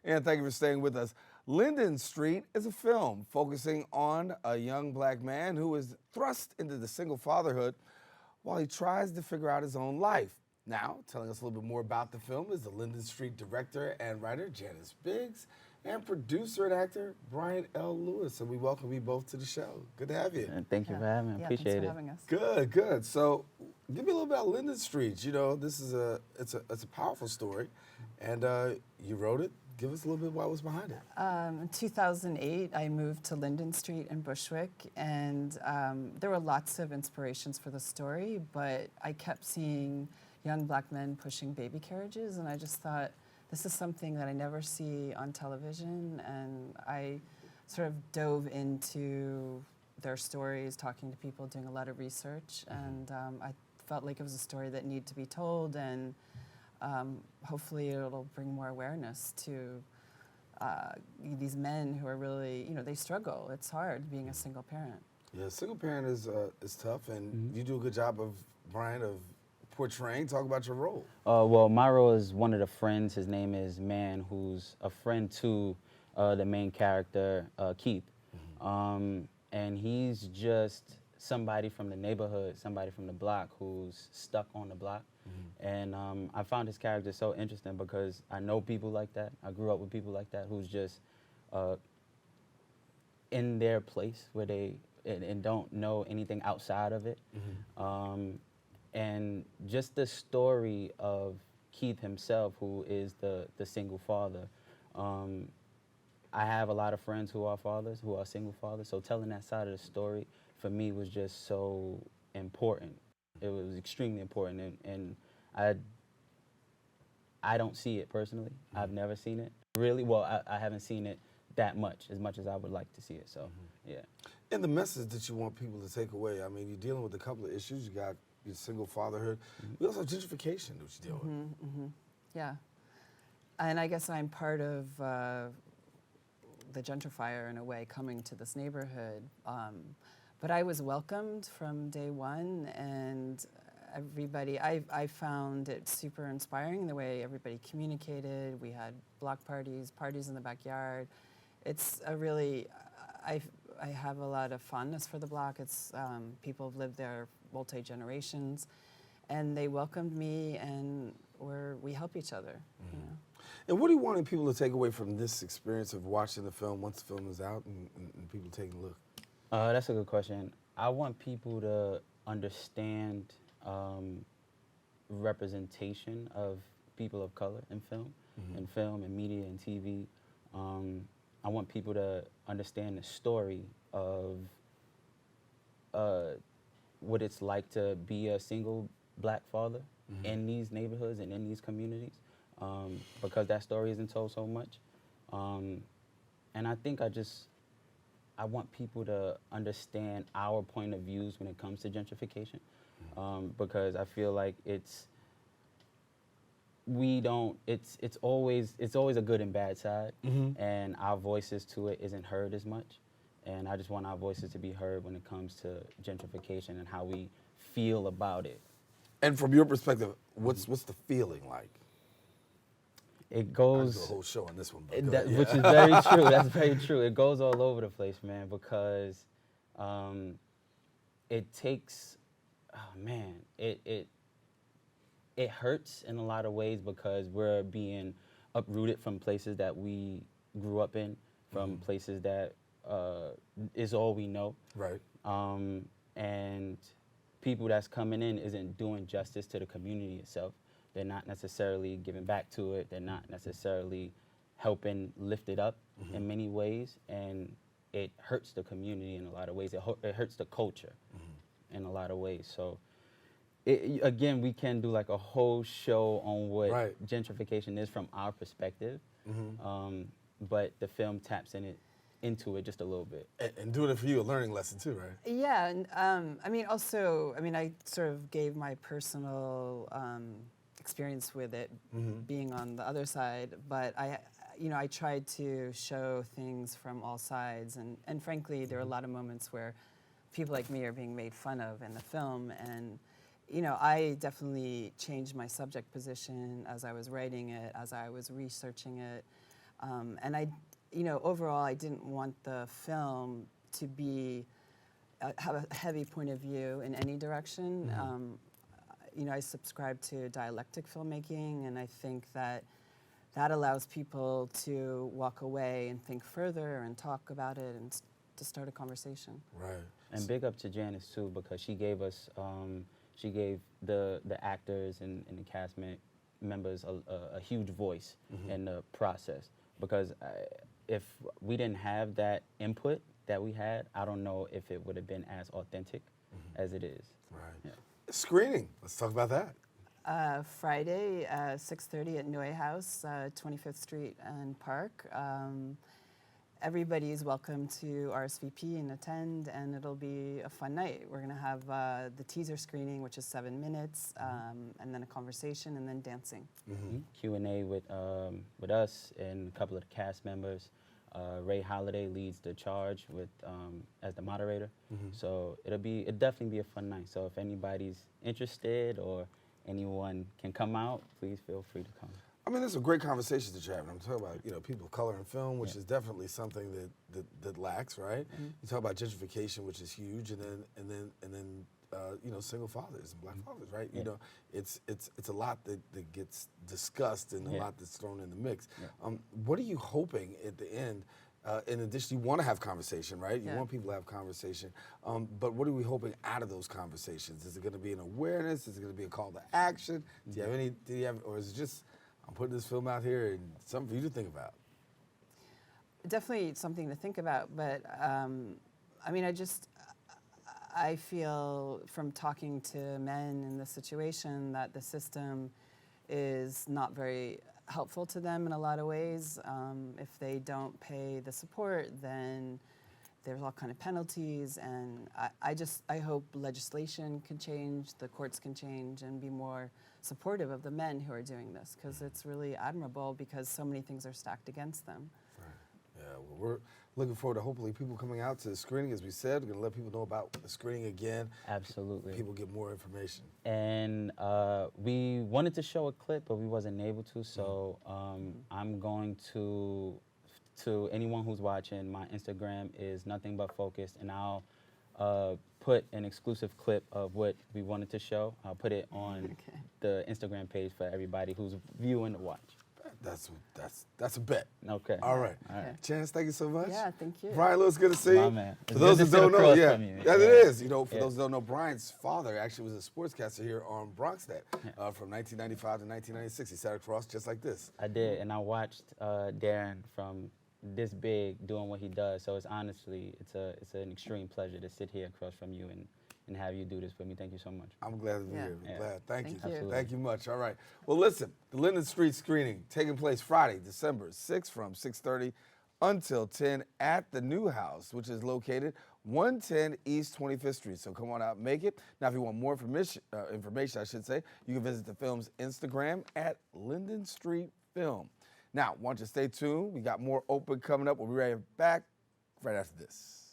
And thank you for staying with us. Linden Street is a film focusing on a young black man who is thrust into the single fatherhood while he tries to figure out his own life. Now, telling us a little bit more about the film is the Linden Street director and writer, Janice, and producer and actor, Bryant L. Lewis. And we welcome you both to the show. Good to have you. And thank you for having me. I appreciate thanks for it. having us. Good, good. So, give me a little about Linden Street. You know, this is it's a powerful story, and you wrote it. Give us a little bit what was behind it. In 2008, I moved to Linden Street in Bushwick, and there were lots of inspirations for the story, but I kept seeing young black men pushing baby carriages, and I just thought, this is something that I never see on television, and I sort of dove into their stories, talking to people, doing a lot of research, and I felt like it was a story that needed to be told, and hopefully it'll bring more awareness to these men who are really, you know, they struggle. It's hard being a single parent. Yeah, single parent is tough, and you do a good job of, Brian, of portraying. Talk about your role. Well, my role is one of the friends. His name is Man, who's a friend to the main character, Keith. And he's just somebody from the neighborhood, somebody from the block who's stuck on the block. And I found his character so interesting because I know people like that. I grew up with people like that who's just in their place where they and don't know anything outside of it. And just the story of Keith himself, who is the single father. I have a lot of friends who are fathers, who are single fathers, so telling that side of the story for me was just so important. It was extremely important, and I don't see it personally. I've never seen it. Really, well, I haven't seen it that much as I would like to see it, so, yeah. And the message that you want people to take away, I mean, you're dealing with a couple of issues. You got your single fatherhood. We also have gentrification that you deal with. Yeah, and I guess I'm part of the gentrifier in a way coming to this neighborhood. But I was welcomed from day one, and everybody, I found it super inspiring the way everybody communicated. We had block parties in the backyard. It's a really, I have a lot of fondness for the block. It's people have lived there multi-generations, and they welcomed me, and we help each other. You know? And what are you wanting people to take away from this experience of watching the film once the film is out and people taking a look? That's a good question. I want people to understand representation of people of color in film, and media and TV. I want people to understand the story of what it's like to be a single black father in these neighborhoods and in these communities, because that story isn't told so much. And I think I want people to understand our point of views when it comes to gentrification, because I feel like it's always a good and bad side, and our voices to it isn't heard as much. And I just want our voices to be heard when it comes to gentrification and how we feel about it. And from your perspective, what's the feeling like? It goes. I do a whole show on this one, but which is very true. That's very true. It goes all over the place, man, because it takes. Oh man, it hurts in a lot of ways because we're being uprooted from places that we grew up in, from places that is all we know. Right. And people that's coming in isn't doing justice to the community itself. They're not necessarily giving back to it. They're not necessarily helping lift it up in many ways, and it hurts the community in a lot of ways. It hurts the culture in a lot of ways. So, again, we can do like a whole show on what gentrification is from our perspective, but the film taps into it just a little bit. And doing it for you, a learning lesson too, right? Yeah, and I sort of gave my personal experience with it, being on the other side, but I tried to show things from all sides, and frankly, there are a lot of moments where people like me are being made fun of in the film, and I definitely changed my subject position as I was writing it, as I was researching it. And overall, I didn't want the film to be have a heavy point of view in any direction. I subscribe to dialectic filmmaking, and I think that allows people to walk away and think further and talk about it and to start a conversation. Right. And big up to Janice too, because she gave us, she gave the actors and the cast members a huge voice in the process. Because if we didn't have that input that we had, I don't know if it would have been as authentic as it is. Right. Yeah. Screening. Let's talk about that. Friday, 6:30 at Noy House, 25th Street and Park. Everybody is welcome to RSVP and attend, and it'll be a fun night. We're going to have the teaser screening, which is 7 minutes, and then a conversation, and then dancing. Q&A with us and a couple of the cast members. Ray Holiday leads the charge with as the moderator. So it'll definitely be a fun night. So if anybody's interested or anyone can come out, please feel free to come. I mean, there's some great conversations that you're having. I'm talking about, people of color in film, which is definitely something that lacks, right? You talk about gentrification, which is huge, and then single fathers and black fathers, right? Yeah. It's a lot that gets discussed and a lot that's thrown in the mix. Yeah. What are you hoping at the end? In addition, you want to have conversation, right? You Yeah. want people to have conversation. But what are we hoping out of those conversations? Is it going to be an awareness? Is it going to be a call to action? Do you have or is it just, I'm putting this film out here and something for you to think about? Definitely something to think about, but I feel from talking to men in this situation that the system is not very helpful to them in a lot of ways. If they don't pay the support, then there's all kind of penalties, and I hope legislation can change, the courts can change, and be more supportive of the men who are doing this, because it's really admirable because so many things are stacked against them. Right. Yeah, well, we're looking forward to hopefully people coming out to the screening. As we said, we're going to let people know about the screening again. Absolutely. People get more information. And we wanted to show a clip, but we wasn't able to. So I'm going to anyone who's watching, my Instagram is nothing but focused, and I'll put an exclusive clip of what we wanted to show. I'll put it on the Instagram page for everybody who's viewing to watch. That's a bet. Okay. All right. All right. Janice, thank you so much. Yeah, thank you. Bryant Lewis, good to see you. My man. For It's those good who to sit don't know, across yeah, from you. that it Yeah. is. For those who don't know, Bryant's father actually was a sportscaster here on Bronxnet from 1995 to 1996. He sat across just like this. I did, and I watched Daren from this big doing what he does. So it's honestly, it's an extreme pleasure to sit here across from you and have you do this with me. Thank you so much. I'm glad to be Yeah. here. I'm Yeah. glad. Thank you. Thank you. Absolutely. Thank you much. All right. Well, listen, the Linden Street screening taking place Friday, December 6th from 6:30 until 10 at the new house, which is located 110 East 25th Street. So come on out and make it. Now, if you want more information, I should say, you can visit the film's Instagram at Linden Street Film. Now, want you to stay tuned. We got more open coming up. We'll be right back right after this.